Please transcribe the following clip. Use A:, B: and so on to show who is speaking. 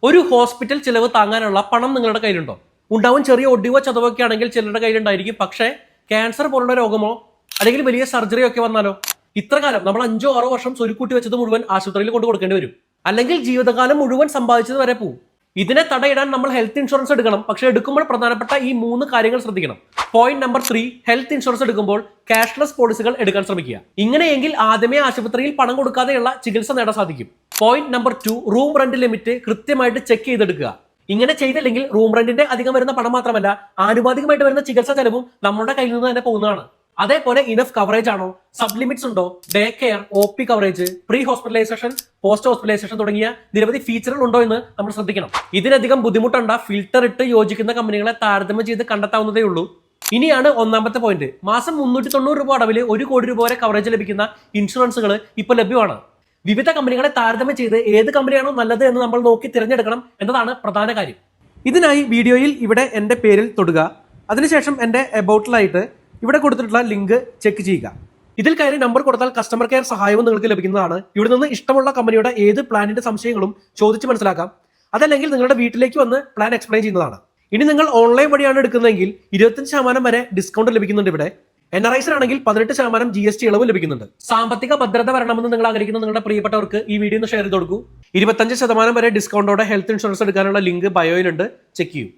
A: ഒരു ഹോസ്പിറ്റൽ ചിലവ് താങ്ങാനുള്ള പണം നിങ്ങളുടെ കയ്യിലുണ്ടോ? ഉണ്ടാവും. ചെറിയ ഒടിവോ ചതവോ ഒക്കെ ആണെങ്കിൽ ചിലരുടെ കയ്യിലുണ്ടായിരിക്കും. പക്ഷേ ക്യാൻസർ പോലുള്ള രോഗമോ അല്ലെങ്കിൽ വലിയ സർജറി ഒക്കെ വന്നാലോ? ഇത്ര കാലം നമ്മൾ 5-6 വർഷം സ്വരുക്കൂട്ടി വെച്ചത് മുഴുവൻ ആശുപത്രിയിൽ കൊണ്ട് കൊടുക്കേണ്ടി വരും. അല്ലെങ്കിൽ ജീവിതകാലം മുഴുവൻ സമ്പാദിച്ചത് വരെ പോവും. ഇതിനെ തടയിടാൻ നമ്മൾ ഹെൽത്ത് ഇൻഷുറൻസ് എടുക്കണം. പക്ഷെ എടുക്കുമ്പോൾ പ്രധാനപ്പെട്ട ഈ 3 കാര്യങ്ങൾ ശ്രദ്ധിക്കണം. പോയിന്റ് നമ്പർ 3, ഹെൽത്ത് ഇൻഷുറൻസ് എടുക്കുമ്പോൾ ക്യാഷ്ലെസ് പോളിസികൾ എടുക്കാൻ ശ്രമിക്കുക. ഇങ്ങനെയെങ്കിൽ ആദ്യമേ ആശുപത്രിയിൽ പണം കൊടുക്കാതെയുള്ള ചികിത്സ നേടാൻ സാധിക്കും. Point number 2, room rent limit കൃത്യമായിട്ട് ചെക്ക് ചെയ്തെടുക്കുക. ഇങ്ങനെ ചെയ്തില്ലെങ്കിൽ റൂം റെന്റിന്റെ അധികം വരുന്ന പണം മാത്രമല്ല, ആനുപാതികമായിട്ട് വരുന്ന ചികിത്സാ ചെലവും നമ്മുടെ കയ്യിൽ നിന്ന് തന്നെ പോകുന്നതാണ്. അതേപോലെ ഇനഫ് കവറേജ് ആണോ, സബ് ലിമിറ്റ്സ് ഉണ്ടോ, day care, OP coverage, pre hospitalisation, post hospitalisation തുടങ്ങിയ നിരവധി ഫീച്ചറുകൾ ഉണ്ടോ എന്ന് നമ്മൾ ശ്രദ്ധിക്കണം. ഇതിനധികം ബുദ്ധിമുട്ടുണ്ട ഫിൽട്ടർ ഇട്ട് യോജിക്കുന്ന കമ്പനികളെ താരതമ്യം ചെയ്ത് കണ്ടെത്താവുന്നതേ ഉള്ളൂ. ഇനിയാണ് 1ാമത്തെ പോയിന്റ്. മാസം 390 രൂപ അടവിൽ 1 കോടി രൂപ വരെ കവറേജ് ലഭിക്കുന്ന ഇൻഷുറൻസുകൾ ഇപ്പോൾ ലഭ്യമാണ്. വിവിധ കമ്പനികളെ താരതമ്യം ചെയ്ത് ഏത് കമ്പനിയാണോ നല്ലത് എന്ന് നമ്മൾ നോക്കി തിരഞ്ഞെടുക്കണം എന്നതാണ് പ്രധാന കാര്യം. ഇതിനായി വീഡിയോയിൽ ഇവിടെ എന്റെ പേരിൽ തൊടുക. അതിനുശേഷം എന്റെ അബൌട്ടിലായിട്ട് ഇവിടെ കൊടുത്തിട്ടുള്ള ലിങ്ക് ചെക്ക് ചെയ്യുക. ഇതിൽ കയറി നമ്പർ കൊടുത്താൽ കസ്റ്റമർ കെയർ സഹായവും നിങ്ങൾക്ക് ലഭിക്കുന്നതാണ്. ഇവിടെ നിന്ന് ഇഷ്ടമുള്ള കമ്പനിയുടെ ഏത് പ്ലാനിന്റെ സംശയങ്ങളും ചോദിച്ച് മനസ്സിലാക്കാം. അതല്ലെങ്കിൽ നിങ്ങളുടെ വീട്ടിലേക്ക് വന്ന് പ്ലാൻ എക്സ്പ്ലെയിൻ ചെയ്യുന്നതാണ്. ഇനി നിങ്ങൾ ഓൺലൈൻ വഴിയാണ് എടുക്കുന്നതെങ്കിൽ 25% വരെ ഡിസ്കൗണ്ട് ലഭിക്കുന്നുണ്ട്. ഇവിടെ NRIs ആണെങ്കിൽ 18% GST ഇളവ് ലഭിക്കുന്നുണ്ട്. സാമ്പത്തിക ഭദ്രത വരണമെന്ന് നിങ്ങൾ ആഗ്രഹിക്കുന്ന നിങ്ങളുടെ പ്രിയപ്പെട്ടവർക്ക് ഈ വീഡിയോ ഒന്ന് ഷെയർ ചെയ്ത് കൊടുക്കൂ. 25% വരെ ഡിസ്കൗണ്ടോടെ ഹെൽത്ത് ഇൻഷുറൻസ് എടുക്കാനുള്ള ലിങ്ക് ബയോയിലുണ്ട്. ചെക്ക് ചെയ്യൂ.